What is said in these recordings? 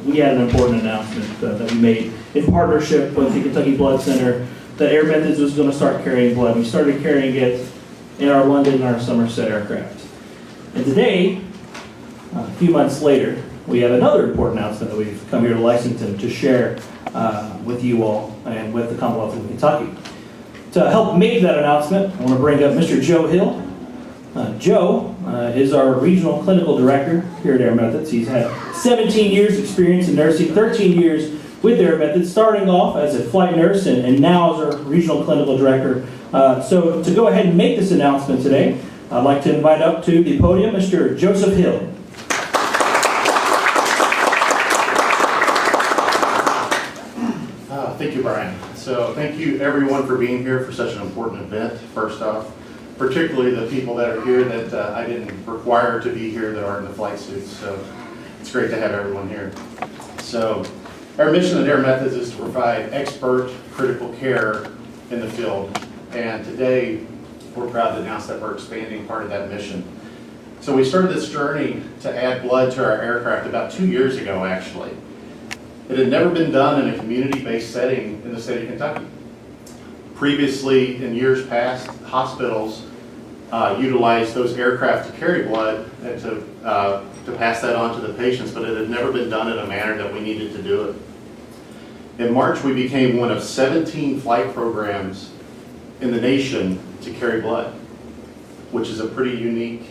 we had an important announcement that we made in partnership with the Kentucky Blood Center that Air Methods was going to start carrying blood. We started carrying it in our London and our Somerset aircraft. And today, a few months later, we have another important announcement that we've come here to Lexington to share with you all and with the Commonwealth of Kentucky. To help make that announcement, I want to bring up Mr. Joe Hill. Joe is our regional clinical director here at Air Methods. He's had 17 years experience in nursing, 13 years with Air Methods, starting off as a flight nurse and now as our regional clinical director. So to go ahead and make this announcement today, I'd like to invite up to the podium Mr. Joseph Hill. Thank you, Brian. So thank you everyone for being here for such an important event, first off. Particularly the people that are here that I didn't require to be here that are in the flight suits. So it's great to have everyone here. So our mission at Air Methods is to provide expert critical care in the field. And today we're proud to announce that we're expanding part of that mission. So we started this journey to add blood to our aircraft about 2 years ago, actually. It had never been done in a community-based setting in the state of Kentucky. Previously, in years past, hospitals utilized those aircraft to carry blood and to pass that on to the patients, but it had never been done in a manner that we needed to do it. In March, we became one of 17 flight programs in the nation to carry blood, which is a pretty unique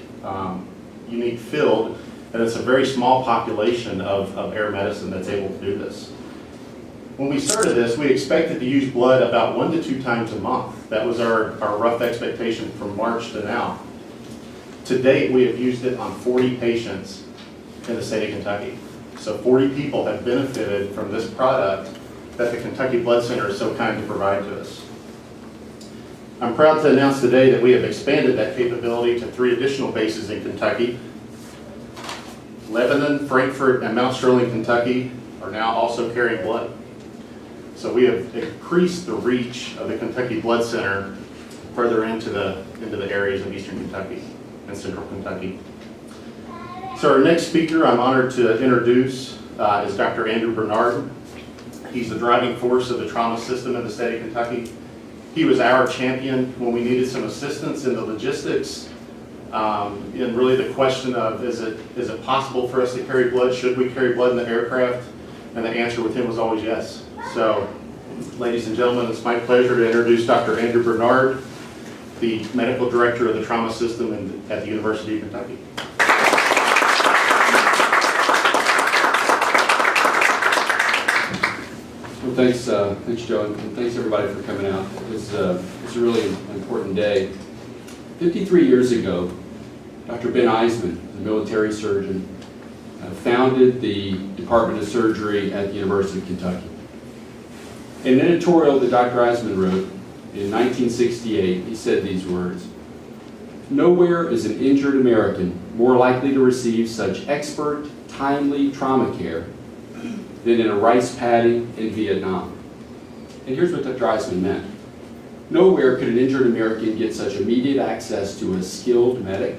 field, and it's a very small population of air medicine that's able to do this. When we started this, we expected to use blood about 1 to 2 times a month. That was our rough expectation from March to now. To date, we have used it on 40 patients in the state of Kentucky. So 40 people have benefited from this product that the Kentucky Blood Center is so kind to provide to us. I'm proud to announce today that we have expanded that capability to 3 additional bases in Kentucky. Lebanon, Frankfort, and Mount Sterling, Kentucky are now also carrying blood. So we have increased the reach of the Kentucky Blood Center further into the areas of Eastern Kentucky and Central Kentucky. So our next speaker I'm honored to introduce is Dr. Andrew Bernard. He's the driving force of the trauma system in the state of Kentucky. He was our champion when we needed some assistance in the logistics and really the question of is it possible for us to carry blood? Should we carry blood in the aircraft? And the answer with him was always yes. So, ladies and gentlemen, it's my pleasure to introduce Dr. Andrew Bernard, the medical director of the trauma system at the University of Kentucky. Well, thanks Joe, and thanks everybody for coming out. It's a really important day. 53 years ago, Dr. Ben Eisman, the military surgeon, founded the Department of Surgery at the University of Kentucky. In an editorial that Dr. Eisman wrote in 1968, he said these words: "Nowhere is an injured American more likely to receive such expert, timely trauma care than in a rice paddy in Vietnam." And here's what Dr. Eisman meant. Nowhere could an injured American get such immediate access to a skilled medic,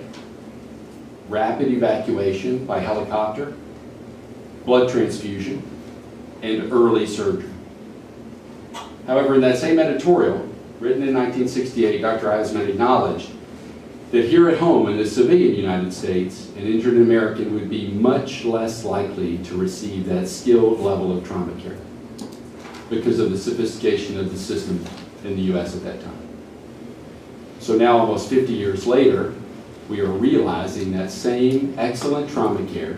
rapid evacuation by helicopter, blood transfusion, and early surgery. However, in that same editorial, written in 1968, Dr. Eisman acknowledged that here at home in the civilian United States, an injured American would be much less likely to receive that skilled level of trauma care because of the sophistication of the system in the U.S. at that time. So now, almost 50 years later, we are realizing that same excellent trauma care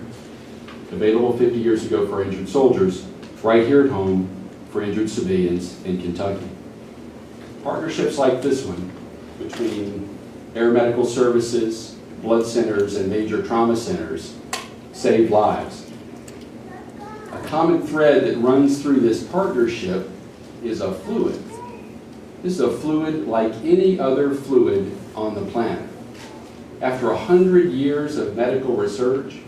available 50 years ago for injured soldiers right here at home for injured civilians in Kentucky. Partnerships like this one between Air Medical Services, blood centers, and major trauma centers save lives. A common thread that runs through this partnership is a fluid. This is a fluid like any other fluid on the planet. After 100 years of medical research,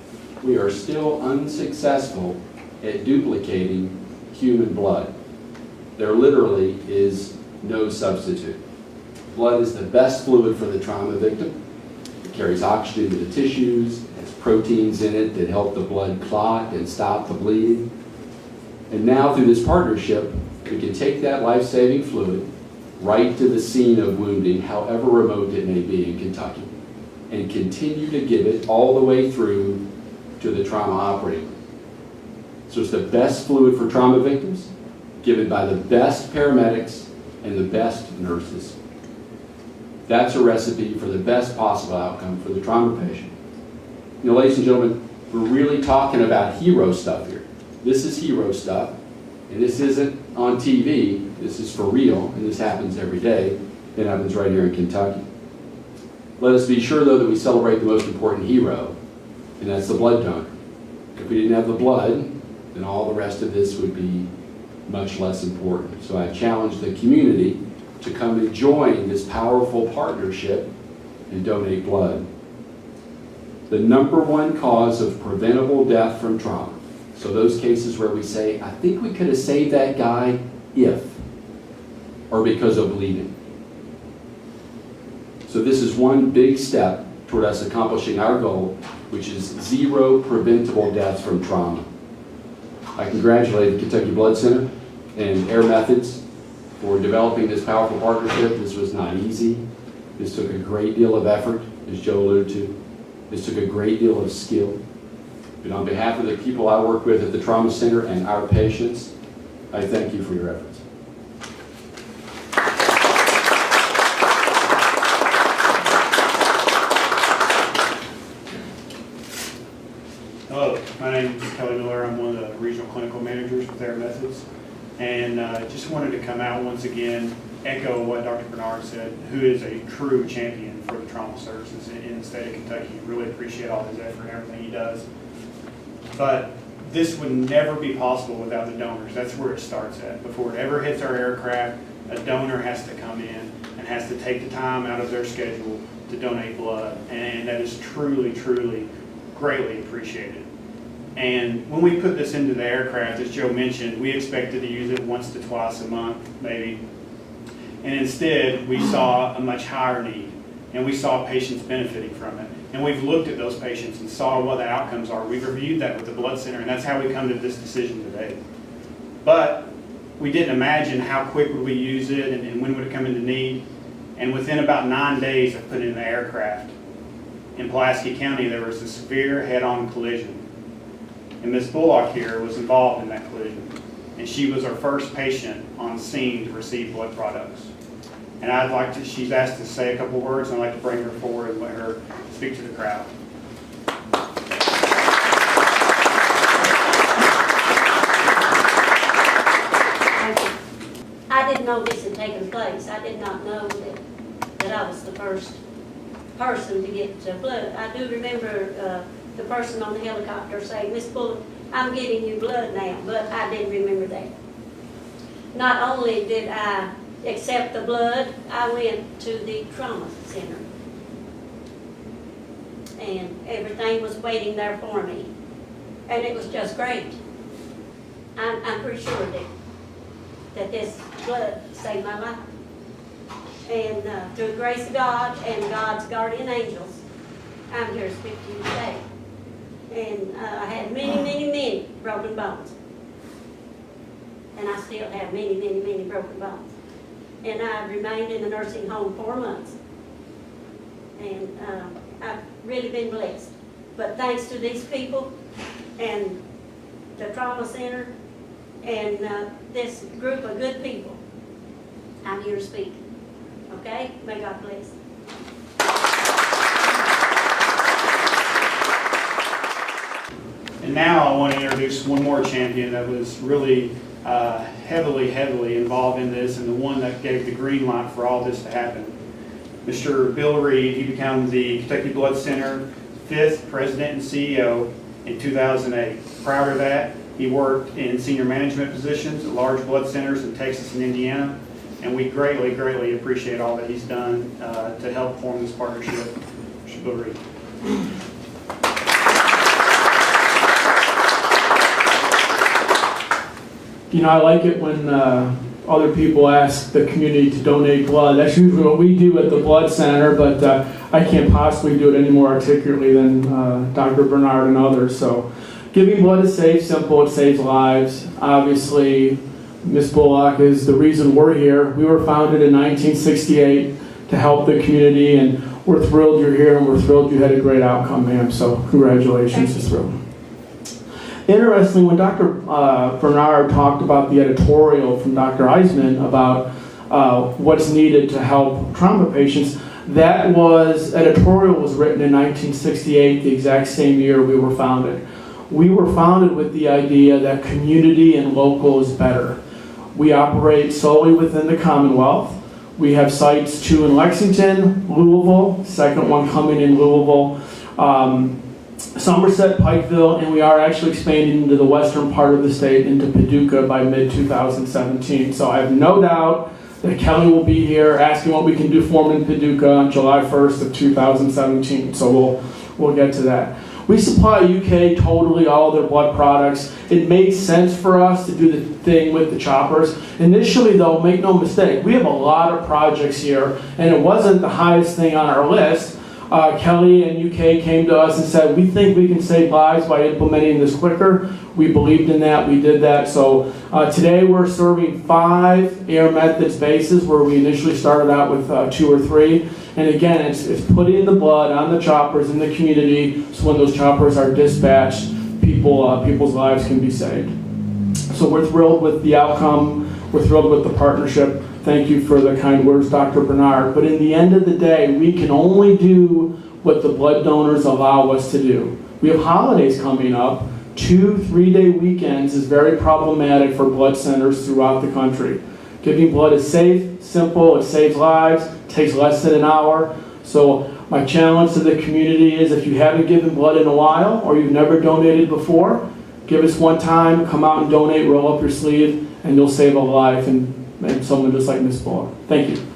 we are still unsuccessful at duplicating human blood. There literally is no substitute. Blood is the best fluid for the trauma victim. It carries oxygen to the tissues, has proteins in it that help the blood clot and stop the bleeding. And now through this partnership, we can take that life-saving fluid right to the scene of wounding, however remote it may be in Kentucky, and continue to give it all the way through to the trauma operating room. So it's the best fluid for trauma victims, given by the best paramedics and the best nurses. That's a recipe for the best possible outcome for the trauma patient. You know, ladies and gentlemen, we're really talking about hero stuff here. This is hero stuff, and this isn't on TV. This is for real, and this happens every day. It happens right here in Kentucky. Let us be sure, though, that we celebrate the most important hero, and that's the blood donor. If we didn't have the blood, then all the rest of this would be much less important. So I challenge the community to come and join this powerful partnership and donate blood. The #1 cause of preventable death from trauma. So those cases where we say, I think we could have saved that guy if, or because of bleeding. So this is one big step toward us accomplishing our goal, which is 0 preventable deaths from trauma. I congratulate the Kentucky Blood Center and Air Methods for developing this powerful partnership. This was not easy. This took a great deal of effort, as Joe alluded to. This took a great deal of skill. But on behalf of the people I work with at the Trauma Center and our patients, I thank you for your efforts. Hello, my name is Kelly Miller. I'm one of the regional clinical managers with Air Methods. And just wanted to come out once again, echo what Dr. Bernard said, who is a true champion for the trauma services in the state of Kentucky. Really appreciate all his effort and everything he does. But this would never be possible without the donors. That's where it starts at. Before it ever hits our aircraft, a donor has to come in and has to take the time out of their schedule to donate blood. And that is truly, truly greatly appreciated. And when we put this into the aircraft, as Joe mentioned, we expected to use it once to twice a month, maybe. And instead, we saw a much higher need, and we saw patients benefiting from it. And we've looked at those patients and saw what the outcomes are. We've reviewed that with the Blood Center, and that's how we come to this decision today. But we didn't imagine how quick would we use it and when would it come into need. And within about 9 days of putting it in the aircraft, in Pulaski County, there was a severe head-on collision. And Ms. Bullock here was involved in that collision. And she was our first patient on scene to receive blood products. And she's asked to say a couple words, and I'd like to bring her forward and let her speak to the crowd. I didn't know this had taken place. I did not know that I was the first person to get blood. I do remember the person on the helicopter saying, "Miss Bullock, I'm getting you blood now," but I didn't remember that. Not only did I accept the blood, I went to the trauma center. And everything was waiting there for me. And it was just great. I'm pretty sure that this blood saved my life. And through the grace of God and God's guardian angels, I'm here to speak to you today. And I had many broken bones. And I still have many broken bones. And I remained in the nursing home 4 months. And I've really been blessed. But thanks to these people and the trauma center and this group of good people, I'm here to speak. Okay? May God bless. And now I want to introduce one more champion that was really heavily involved in this, and the one that gave the green light for all this to happen. Mr. Bill Reed, he became the Kentucky Blood Center 5th president and CEO in 2008. Prior to that, he worked in senior management positions at large blood centers in Texas and Indiana, and we greatly appreciate all that he's done to help form this partnership. Mr. Bill Reed. You know, I like it when other people ask the community to donate blood. That's usually what we do at the Blood Center, but I can't possibly do it any more articulately than Dr. Bernard and others. So, Giving blood is safe, simple, it saves lives. Obviously, Ms. Bullock is the reason we're here. We were founded in 1968 to help the community, and we're thrilled you're here, and we're thrilled you had a great outcome, ma'am. So congratulations, it's thrilled. Interestingly, when Dr. Bernard talked about the editorial from Dr. Eisman about what's needed to help trauma patients, that editorial was written in 1968, the exact same year we were founded. We were founded with the idea that community and local is better. We operate solely within the Commonwealth. We have sites, 2 in Lexington, Louisville, second one coming in Louisville, Somerset, Pikeville, and we are actually expanding into the western part of the state into Paducah by mid-2017. So I have no doubt that Kelly will be here asking what we can do for him in Paducah on July 1st of 2017. So we'll get to that. We supply UK totally all their blood products. It made sense for us to do the thing with the choppers. Initially though, make no mistake, we have a lot of projects here, and it wasn't the highest thing on our list. Kelly and UK came to us and said, we think we can save lives by implementing this quicker. We believed in that, we did that. So today we're serving 5 Air Methods bases where we initially started out with 2 or 3. And again, it's putting the blood on the choppers in the community so when those choppers are dispatched, people's lives can be saved. So we're thrilled with the outcome. We're thrilled with the partnership. Thank you for the kind words, Dr. Bernard. But in the end of the day, we can only do what the blood donors allow us to do. We have holidays coming up. 2 3-day weekends is very problematic for blood centers throughout the country. Giving blood is safe, simple, it saves lives, takes less than an hour. So my challenge to the community is if you haven't given blood in a while or you've never donated before, give us one time, come out and donate, roll up your sleeve, and you'll save a life and someone just like Ms. Bullock. Thank you.